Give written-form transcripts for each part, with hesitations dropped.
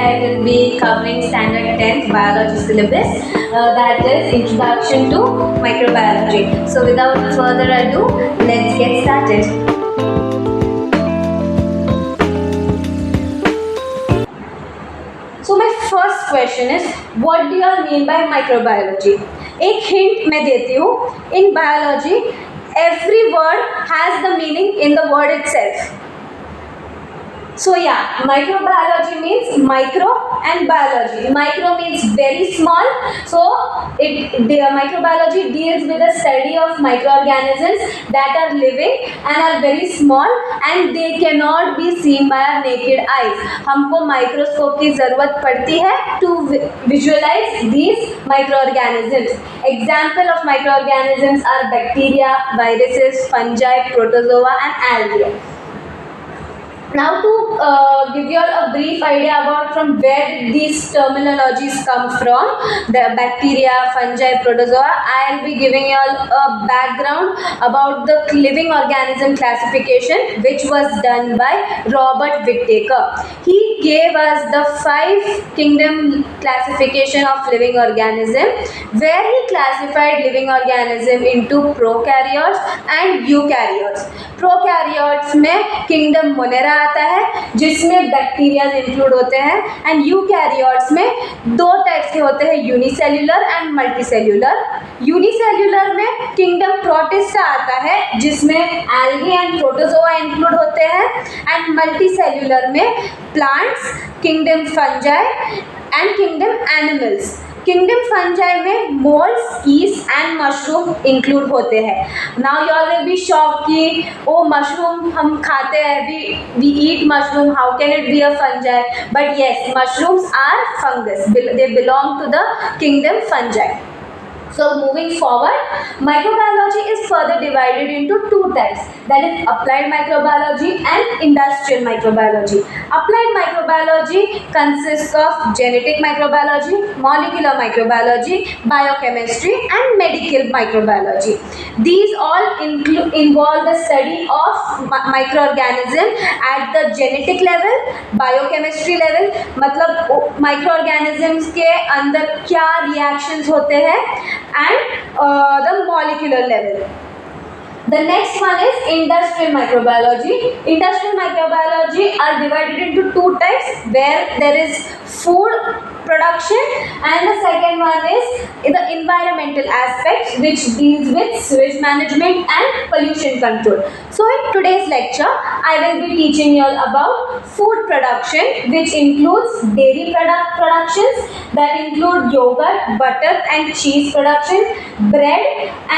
I will be covering standard 10th biology syllabus, that is introduction to microbiology. So without further ado, let's get started. So my first question is, what do you all mean by microbiology? एक hint मैं देती हूँ. In biology, every word has the meaning in the word itself. So yeah, microbiology means micro and biology. Micro means very small. So microbiology deals with the study of microorganisms that are living and are very small and they cannot be seen by our naked eyes. हमको microscope की जरूरत पड़ती है to visualize these microorganisms. Example of microorganisms are bacteria, viruses, fungi, protozoa and algae. Now to give you all a brief idea about from where these terminologies come from, the bacteria, fungi, protozoa, I will be giving you all a background about the living organism classification which was done by Robert Whittaker. He gave us the 5 kingdom classification of living organism where he classified living organism into prokaryotes and eukaryotes. Prokaryotes में kingdom Monera आता है जिसमें bacterias include होते हैं and eukaryotes में 2 types के होते हैं, यूनिसेल्युलर एंड मल्टीसेल्युलर. यूनिसेल्युलर में किंगडम प्रोटिस्टा आता है जिसमें एल्गी एंड प्रोटोजोआ इंक्लूड होते हैं एंड मल्टीसेल्युलर में plants, kingdom fungi and kingdom animals. Kingdom fungi में moulds, yeast and mushroom include होते हैं. Now you all will be shock कि ओ मशरूम हम खाते हैं, we eat mushroom, how can it be a fungi? But yes, mushrooms are fungus, they belong to the kingdom fungi. So moving forward, microbiology is further divided into 2 types, that is applied microbiology and industrial microbiology. Applied microbiology consists of genetic microbiology, molecular microbiology, biochemistry and medical microbiology. These all involve the study of microorganism at the genetic level, biochemistry level, मतलब microorganisms के अंदर क्या reactions होते हैं, and the molecular level. The next one is industrial microbiology. Industrial microbiology are divided into 2 types where there is food production and the second one is the environmental aspects which deals with sewage management and pollution control. So in today's lecture I will be teaching you all about food production which includes dairy productions that include yogurt, butter and cheese production, bread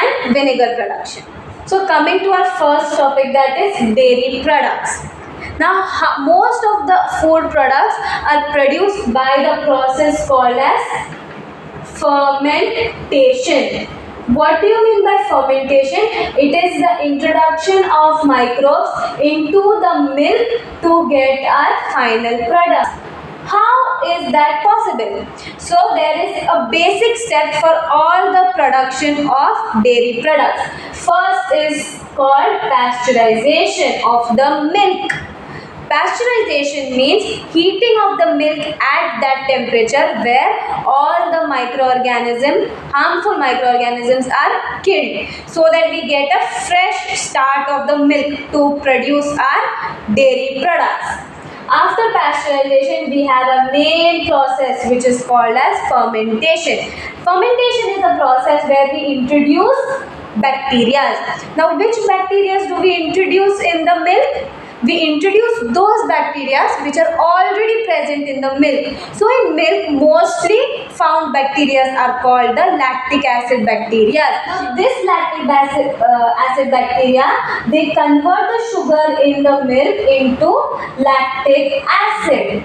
and vinegar production. So coming to our first topic, that is dairy products. Now most of the food products are produced by the process called as fermentation. What do you mean by fermentation? It is the introduction of microbes into the milk to get our final product. How is that possible? So there is a basic step for all the production of dairy products. First is called pasteurization of the milk. Pasteurization means heating of the milk at that temperature where all the harmful microorganisms are killed so that we get a fresh start of the milk to produce our dairy products. After pasteurization, we have a main process which is called as fermentation. Fermentation is a process where we introduce bacteria. Now, which bacteria do we introduce in the milk? We introduce those bacteria which are already present in the milk. So in milk, mostly found bacteria are called the lactic acid bacteria. This lactic acid bacteria, they convert the sugar in the milk into lactic acid.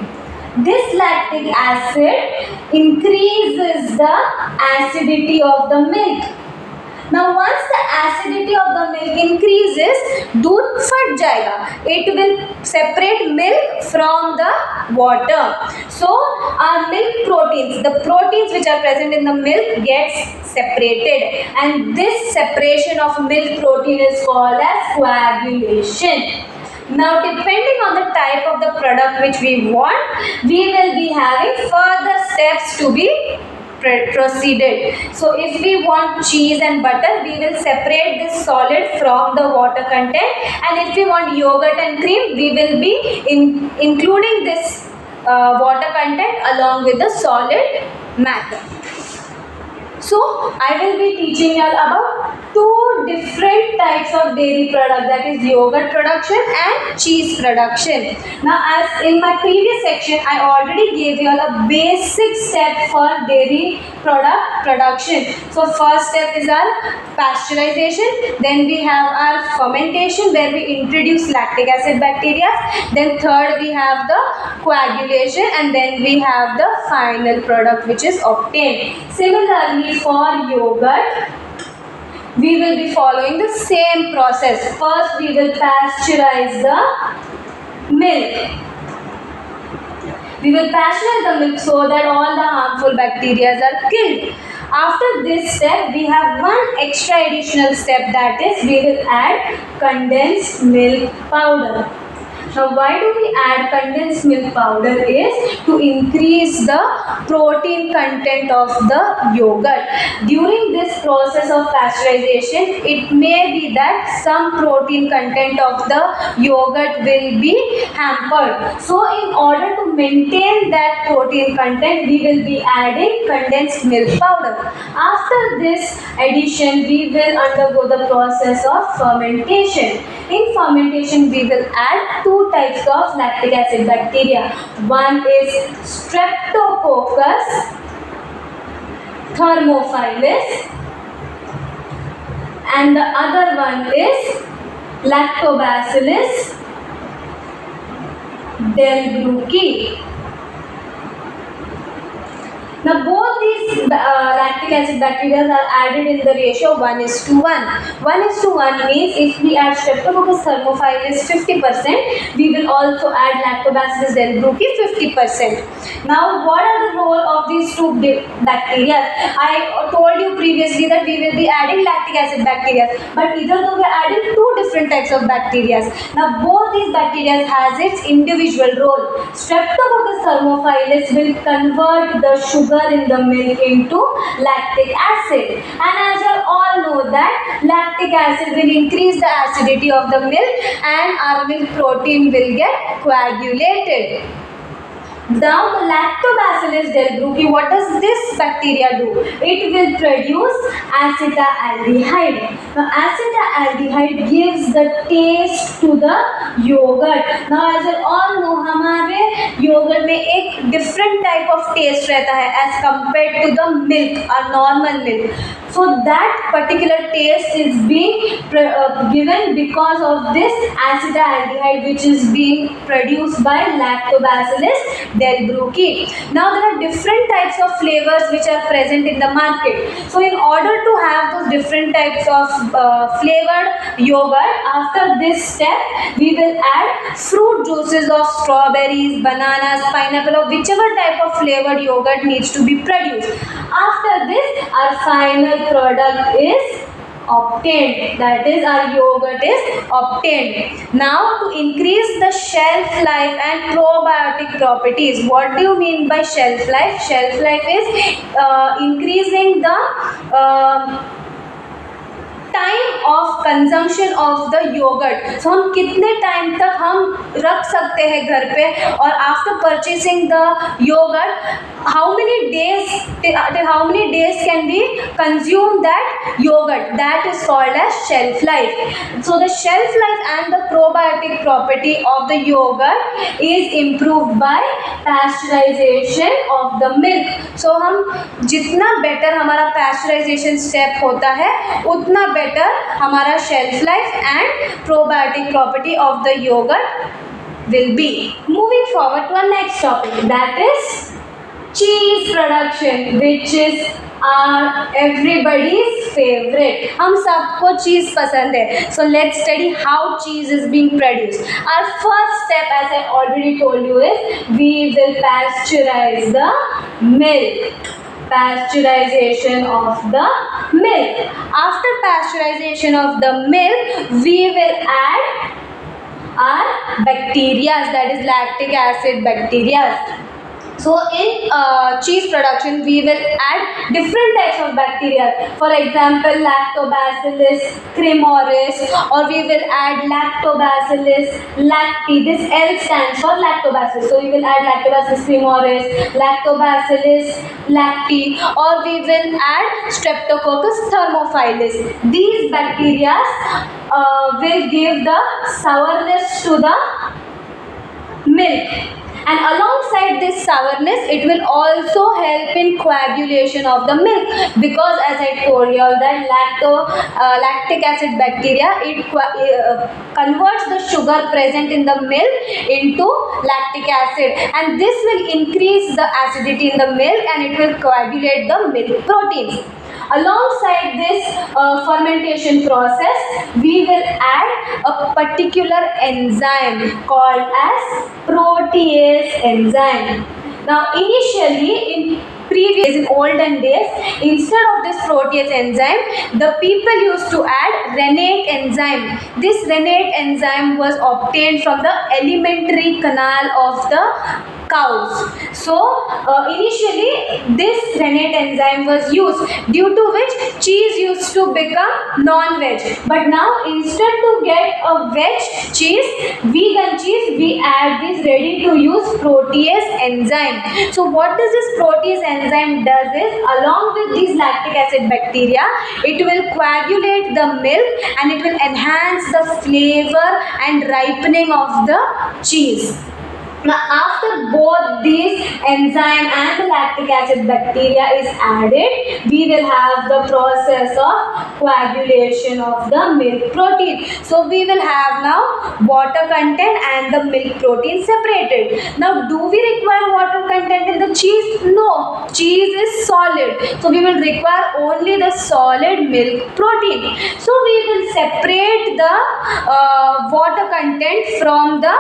This lactic acid increases the acidity of the milk. Now once the acidity of the milk increases, दूध फट जाएगा. It will separate milk from the water. So our milk proteins, the proteins which are present in the milk gets separated, and this separation of milk protein is called as coagulation. Now, depending on the type of the product which we want, we will be having further steps to be proceeded. So if we want cheese and butter, we will separate this solid from the water content, and if we want yogurt and cream, we will be including this water content along with the solid matter. So I will be teaching you all about two different types of dairy product, that is yogurt production and cheese production. Now, as in my previous section, I already gave you all a basic step for dairy product production. So first step is our pasteurization, then we have our fermentation where we introduce lactic acid bacteria, then third we have the coagulation, and then we have the final product which is obtained. Similarly, for yogurt, we will be following the same process. First, we will pasteurize the milk. We will pasteurize the milk so that all the harmful bacteria are killed. After this step, we have one extra additional step, that is we will add condensed milk powder. Now, why do we add condensed milk powder is to increase the protein content of the yogurt. During this process of pasteurization, it may be that some protein content of the yogurt will be hampered. So, in order to maintain that protein content, we will be adding condensed milk powder. After this addition, we will undergo the process of fermentation. In fermentation, we will add two types of lactic acid bacteria. One is Streptococcus thermophilus and the other one is Lactobacillus delbrueckii. Now, both these lactic acid bacteria are added in the ratio 1:1. 1:1 means if we add Streptococcus thermophilus 50%, we will also add Lactobacillus delbrueckii 50%. Now, what are the role of these two bacteria? I told you previously that we will be adding lactic acid bacteria, but either though we are adding two different types of bacteria. Now, both these bacteria has its individual role. Streptococcus thermophilus will convert the sugar in the milk into lactic acid, and as you all know that lactic acid will increase the acidity of the milk and our milk protein will get coagulated. Now, the Lactobacillus delbrueckii, what does this bacteria do? It will produce acetaldehyde. Now, acetaldehyde gives the taste to the yogurt. Now, as you all know, हमारे yogurt में एक different type of taste रहता है as compared to the milk, our normal milk. So that particular taste is being given because of this acetaldehyde which is being produced by Lactobacillus delbrueckii. Now, there are different types of flavors which are present in the market. So, in order to have those different types of flavored yogurt, after this step, we will add fruit juices of strawberries, bananas, pineapple, or whichever type of flavored yogurt needs to be produced. After this, our final product is obtained, that is our yogurt is obtained. Now, to increase the shelf life and probiotic properties, what do you mean by shelf life? Shelf life is increasing the time of consumption of the yogurt. So हम कितने time तक हम रख सकते हैं घर पे, और after purchasing the yoghurt how many days till how many days can we consume that yogurt, that is called as shelf life. So the shelf life and the probiotic property of the yogurt is improved by pasteurization of the milk. So हम जितना better हमारा pasteurization step होता है उतना better हमारा shelf life and probiotic property of the yogurt will be. Moving forward to our next topic, that is cheese production, which is everybody's favorite. हम सबको चीज पसंद है. So let's study how cheese is being produced. Our first step, as I already told you, is we will pasteurize the milk. Pasteurization of the milk. After pasteurization of the milk, we will add are bacteria, that is lactic acid bacteria. So in cheese production, we will add different types of bacteria. For example, Lactobacillus cremoris, or we will add Lactobacillus lacti. This L stands for lactobacillus. So we will add Lactobacillus cremoris, Lactobacillus lacti, or we will add Streptococcus thermophilus. These bacteria will give the sourness to the milk. And alongside this sourness, it will also help in coagulation of the milk, because as I told you all that lactic acid bacteria, it converts the sugar present in the milk into lactic acid, and this will increase the acidity in the milk and it will coagulate the milk proteins. Alongside this fermentation process, we will add a particular enzyme called as protease enzyme. Now initially in olden days, instead of this protease enzyme, the people used to add rennet enzyme. This rennet enzyme was obtained from the alimentary canal of the cows. So initially this rennet enzyme was used, due to which cheese used to become non-veg. But now instead to get a veg cheese, vegan cheese, we add this ready to use protease enzyme. So what does this protease enzyme does is, along with these lactic acid bacteria, it will coagulate the milk and it will enhance the flavor and ripening of the cheese. Now after both these enzyme and the lactic acid bacteria is added, we will have the process of coagulation of the milk protein. So we will have now water content and the milk protein separated. Now do we require water content in the cheese? No, cheese is solid. So we will require only the solid milk protein. So we will separate the water content from the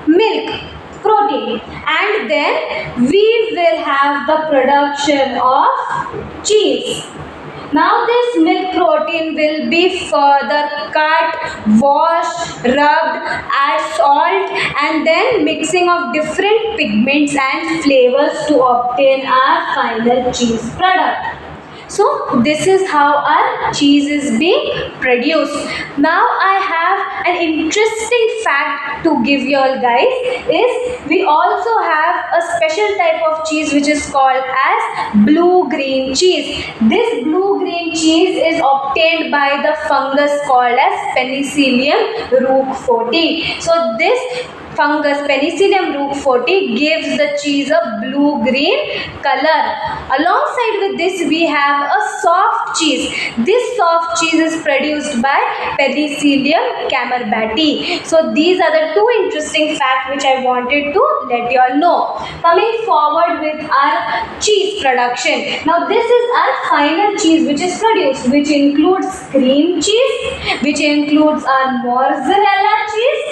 milk protein, and then we will have the production of cheese. Now this milk protein will be further cut, washed, rubbed, add salt, and then mixing of different pigments and flavors to obtain our final cheese product. So this is how our cheese is being produced. Now I have an interesting fact to give you all guys, is we also have a special type of cheese which is called as blue-green cheese. This blue-green cheese is obtained by the fungus called as Penicillium roqueforti. So this fungus Penicillium roqueforti gives the cheese a blue-green color. Alongside with this, we have a soft cheese. This soft cheese is produced by Penicillium camerbati. So these are the two interesting facts which I wanted to let you all know. Coming forward with our cheese production. Now this is our final cheese which is produced, which includes cream cheese, which includes our mozzarella cheese,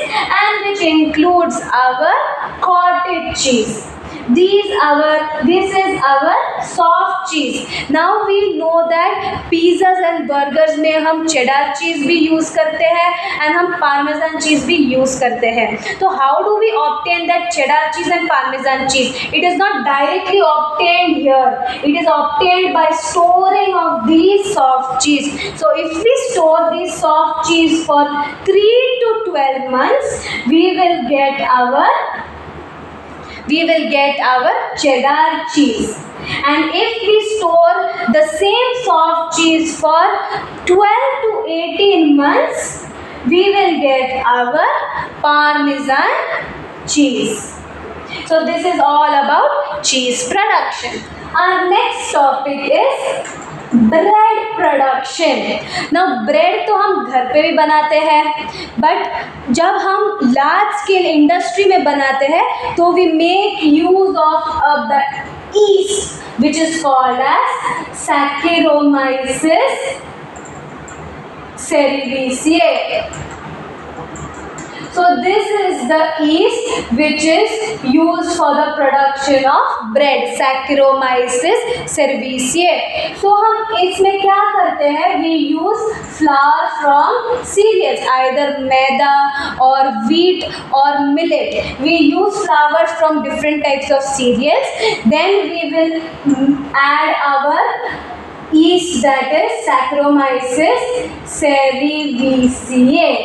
and which includes our cottage cheese. This is our soft cheese. Now we know that pizzas and burgers में हम cheddar cheese भी use करते हैं and हम parmesan cheese भी use करते हैं. So how do we obtain that cheddar cheese and parmesan cheese? It is not directly obtained here. It is obtained by storing of these soft cheese. So if we store this soft cheese for 3 to 12 months, we will get our cheddar cheese. And if we store the same soft cheese for 12 to 18 months, we will get our parmesan cheese. So this is all about cheese production. Our next topic is bread production. Now bread तो हम घर पे भी बनाते हैं, but जब हम large scale industry में बनाते हैं तो we make use of the yeast which is called as saccharomyces cerevisiae. So this is the yeast which is used for the production of bread, Saccharomyces cerevisiae. So हम इसमें क्या करते हैं? We use flour from cereals, either maida or wheat or millet. We use flours from different types of cereals. Then we will add our yeast, that is Saccharomyces cerevisiae.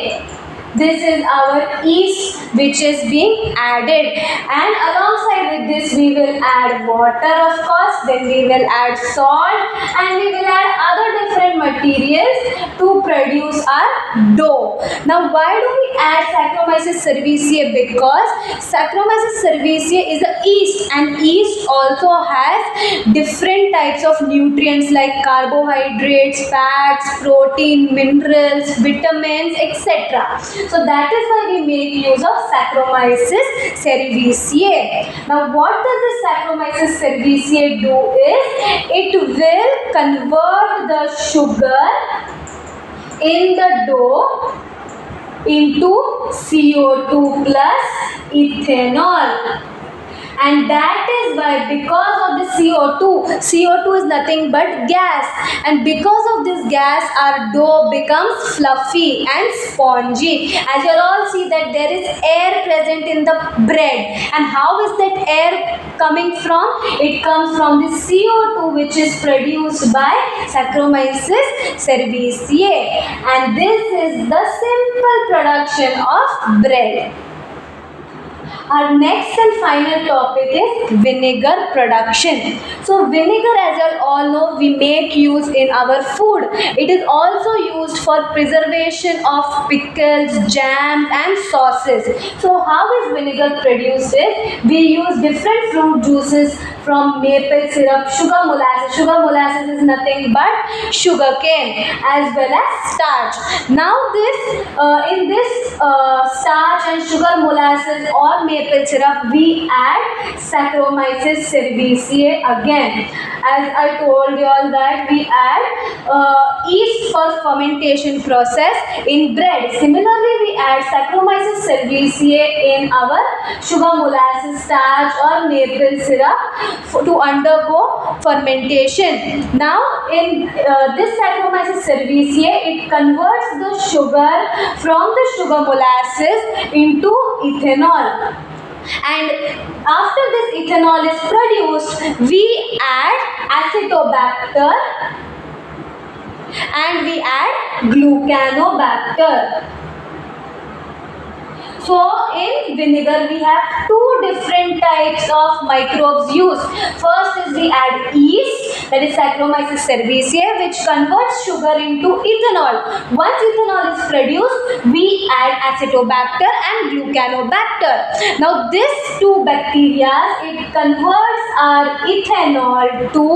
This is our yeast which is being added, and alongside with this we will add water, of course, then we will add salt, and we will add other different materials to produce our dough. Now why do we add Saccharomyces cerevisiae? Because Saccharomyces cerevisiae is a yeast, and yeast also has different types of nutrients like carbohydrates, fats, protein, minerals, vitamins, etc. So that is why we make use of Saccharomyces cerevisiae. Now what does this Saccharomyces cerevisiae do is, it will convert the sugar in the dough into CO2 plus ethanol. And that is why, because of the CO2 is nothing but gas, and because of this gas our dough becomes fluffy and spongy. As you all see that there is air present in the bread, and how is that air coming from? It comes from the CO2 which is produced by Saccharomyces cerevisiae, and this is the simple production of bread. Our next and final topic is vinegar production. So vinegar, as you all know, we make use in our food. It is also used for preservation of pickles, jams and sauces. So how is vinegar produced? We use different fruit juices from maple syrup, sugar molasses. Sugar molasses is nothing but sugar cane, as well as starch. Now in this starch and sugar molasses or maple syrup, we add Saccharomyces cerevisiae again. As I told you all that we add yeast for fermentation process in bread. Similarly, we add Saccharomyces cerevisiae in our sugar molasses, starch or maple syrup to undergo fermentation. Now in this Saccharomyces cerevisiae, it converts the sugar from the sugar molasses into ethanol. And after this ethanol is produced, we add acetobacter and we add glucanobacter. So in vinegar we have two different types of microbes used. First is we add yeast, that is Saccharomyces cerevisiae, which converts sugar into ethanol. Once ethanol is produced, we add acetobacter and glucanobacter. Now these two bacteria, it converts our ethanol to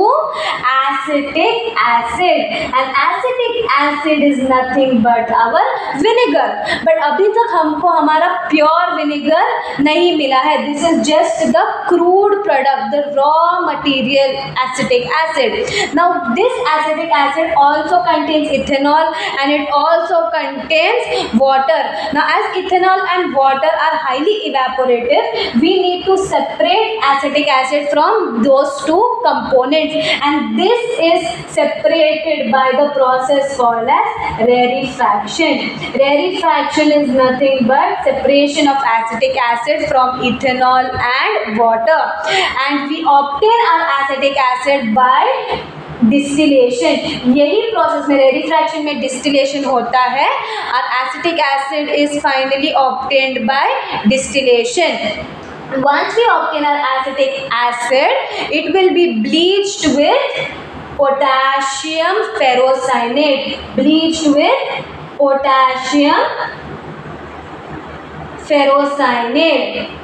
acetic acid, and acetic acid is nothing but our vinegar. But अभी तक हमको हमारा pure vinegar नहीं मिला है. This is just the crude product, the raw material acetic acid. Now this acetic acid also contains ethanol and it also contains water. Now as ethanol and water are highly evaporative, we need to separate acetic acid from those two components, and this is separated by the process called as rarefaction. Rarefaction is nothing but separation of acetic acid from ethanol and water, and we obtain our acetic acid by distillation. यही process में रेरिफ्रैक्शन में distillation होता है और acetic acid is finally obtained by distillation. Once we obtain our acetic acid, it will be bleached with potassium ferrocyanate. Bleached with potassium ferrocyanate.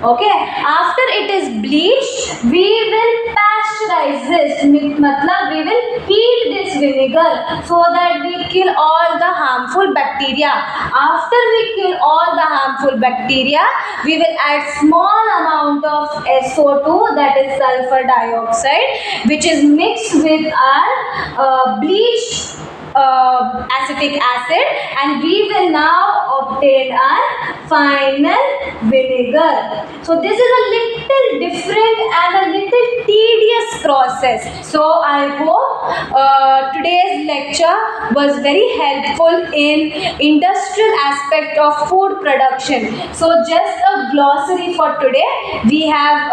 Okay, after it is bleached, we will pasteurize this. मतलब we will heat this vinegar so that we kill all the harmful bacteria. After we kill all the harmful bacteria, we will add small amount of SO2, that is sulfur dioxide, which is mixed with our bleached acetic acid, and we will now obtain our final vinegar. So this is a little different and a little tedious process. So I hope today's lecture was very helpful in industrial aspect of food production. So just a glossary for today. We have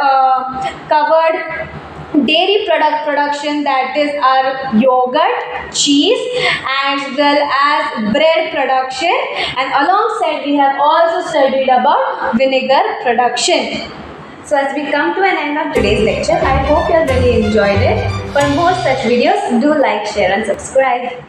covered dairy product production, that is our yogurt, cheese, as well as bread production, and alongside we have also studied about vinegar production. So as we come to an end of today's lecture, I hope you have really enjoyed it. For more such videos, do like, share and subscribe.